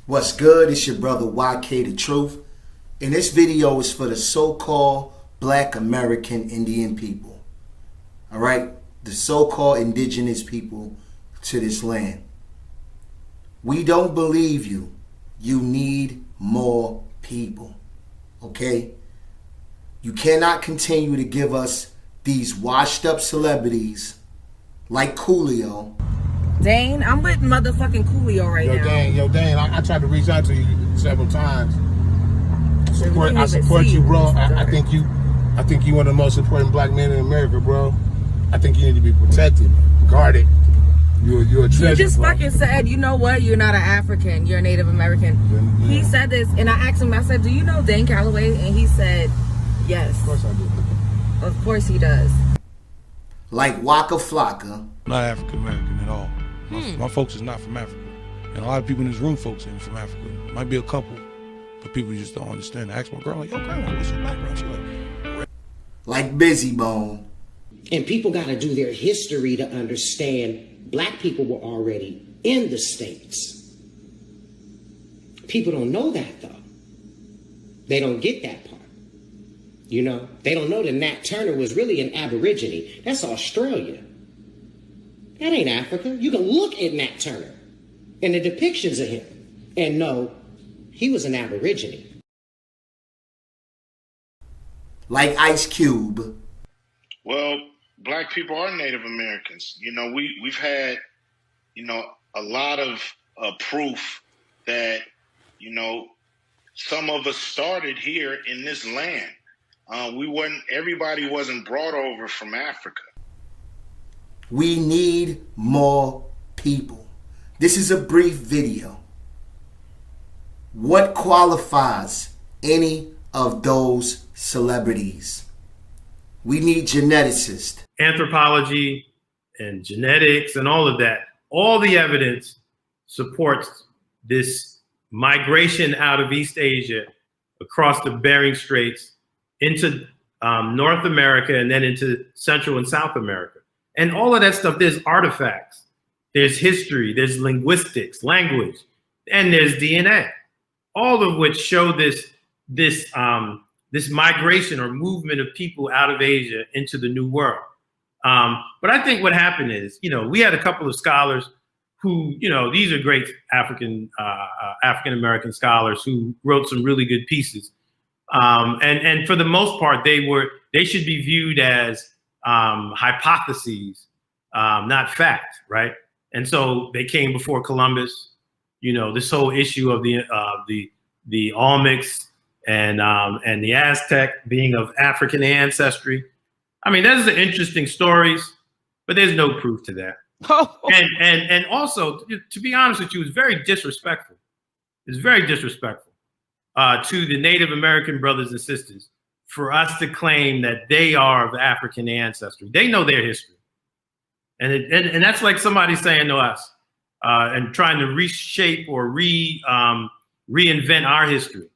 What's good? It's your brother YK The Truth. And this video is for the so-called Black American Indian people. Alright? The so-called indigenous people to this land. We don't believe you. You need more people. Okay? You cannot continue to give us these washed up celebrities like Coolio. Dane, I'm with motherfucking Coolio right now. Dane, I tried to reach out to you several times. I support you, bro. I think you one of the most important black men in America, bro. I think you need to be protected, guarded. You're a treasure. You just bro. fucking said, you know what? You're not an African. You're a Native American. Yeah. He said this, and I asked him. I said, "Do you know Dane Calloway?" And he said, "Yes." Of course I do. Of course he does. Like Waka Flocka. Not African American at all. My folks is not from Africa. And a lot of people in this room, folks ain't from Africa. Might be a couple, but people just don't understand. I asked my girl, like, yo, grandma, what's your background? She like Busy Bone. And people got to do their history to understand black people were already in the States. People don't know that, though. They don't get that part. You know, they don't know that Nat Turner was really an Aborigine. That's Australia. That ain't Africa. You can look at Nat Turner and the depictions of him and know he was an Aborigine. Like Ice Cube. Well, black people are Native Americans. You know, we've had, a lot of proof that, some of us started here in this land. Everybody wasn't brought over from Africa. We need more people. This is a brief video. What qualifies any of those celebrities? We need geneticists. Anthropology and genetics and all of that. All the evidence supports this migration out of East Asia across the Bering Straits into North America and then into Central and South America. And all of that stuff, there's artifacts, there's history, there's linguistics, language, and there's DNA, all of which show this migration or movement of people out of Asia into the New World. But I think what happened is, we had a couple of scholars who, these are great African-American scholars who wrote some really good pieces. And for the most part, they should be viewed as hypotheses, not fact, right? And so they came before Columbus. This whole issue of the Olmecs and the Aztec being of African ancestry. I mean, those are interesting stories, but there's no proof to that. And also, to be honest with you, it's very disrespectful. It's very disrespectful to the Native American brothers and sisters for us to claim that they are of African ancestry. They know their history. And that's like somebody saying to us and trying to reshape or reinvent our history.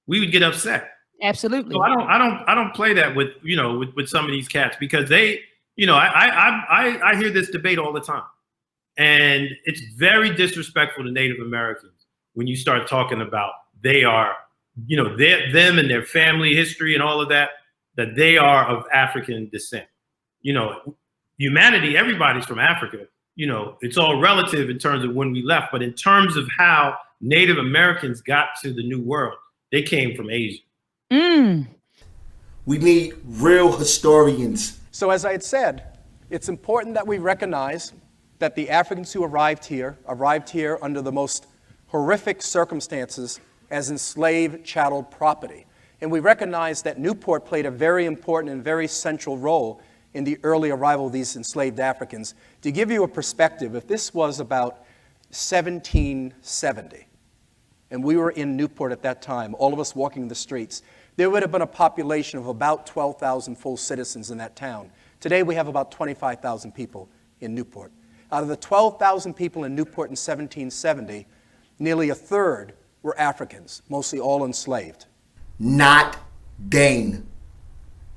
We would get upset. Absolutely. So I don't play that with some of these cats because they, I hear this debate all the time. And it's very disrespectful to Native Americans when you start talking about they are, them and their family history and all of that they are of African descent. Humanity, everybody's from Africa. It's all relative in terms of when we left, but in terms of how Native Americans got to the New World, they came from Asia. We need real historians. So as I had said, it's important that we recognize that the Africans who arrived here under the most horrific circumstances as enslaved chattel property. And we recognize that Newport played a very important and very central role in the early arrival of these enslaved Africans. To give you a perspective, if this was about 1770, and we were in Newport at that time, all of us walking the streets, there would have been a population of about 12,000 full citizens in that town. Today we have about 25,000 people in Newport. Out of the 12,000 people in Newport in 1770, nearly a third were Africans, mostly all enslaved. Not Dane.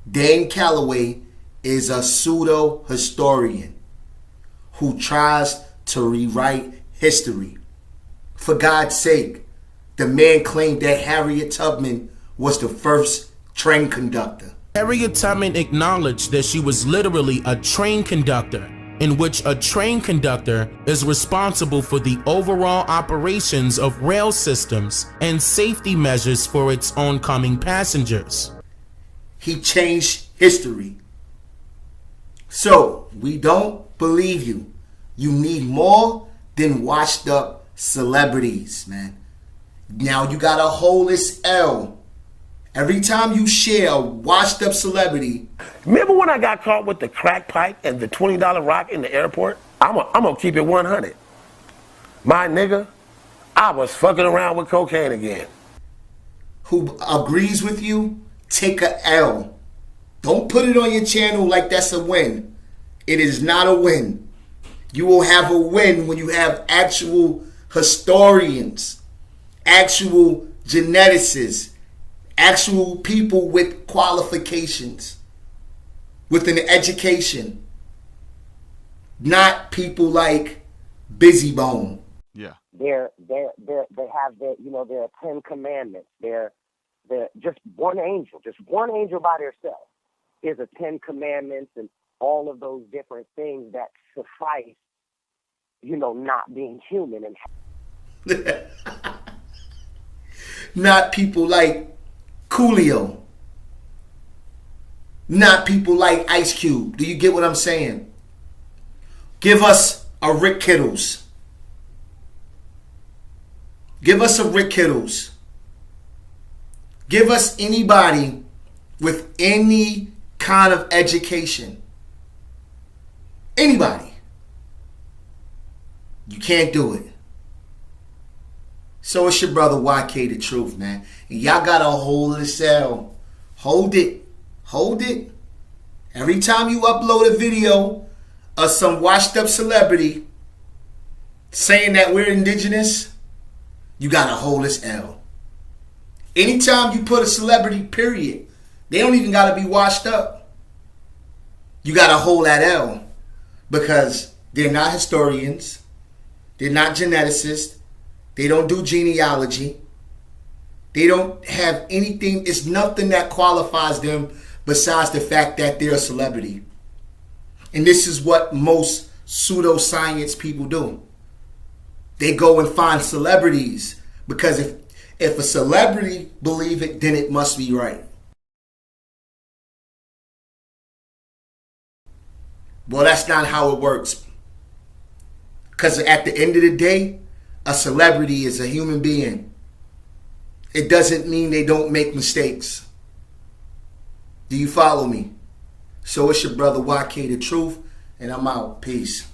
Dane Calloway is a pseudo-historian who tries to rewrite history. For God's sake, The man claimed that Harriet Tubman was the first train conductor. Harriet Tubman acknowledged that she was literally a train conductor, in which a train conductor is responsible for the overall operations of rail systems and safety measures for its oncoming passengers. He changed history. So, we don't believe you. You need more than washed up celebrities, man. Now you gotta hold this L. Every time you share a washed up celebrity. Remember when I got caught with the crack pipe and the $20 rock in the airport? I'm gonna keep it 100. My nigga, I was fucking around with cocaine again. Who agrees with you, take a L. Don't put it on your channel like that's a win. It is not a win. You will have a win when you have actual historians, actual geneticists, actual people with qualifications, with an education, not people like Busy Bone. Yeah. They have their, there are 10 commandments. They're just one angel by themselves is a 10 commandments and all of those different things that suffice, not being human. And not people like Coolio. Not people like Ice Cube. Do you get what I'm saying? Give us a Rick Kittles. Give us a Rick Kittles. Give us anybody with any kind of education. Anybody. You can't do it. So it's your brother YK the Truth, man. And y'all gotta hold the cell. Hold it. Hold it. Every time you upload a video of some washed up celebrity saying that we're indigenous, you gotta hold this L. Anytime you put a celebrity, period, they don't even gotta be washed up. You gotta hold that L because they're not historians. They're not geneticists. They don't do genealogy. They don't have anything. It's nothing that qualifies them besides the fact that they're a celebrity. And this is what most pseudoscience people do. They go and find celebrities because if a celebrity believe it, then it must be right. Well, that's not how it works. Because at the end of the day, a celebrity is a human being. It doesn't mean they don't make mistakes. Do you follow me? So it's your brother YK the Truth, and I'm out. Peace.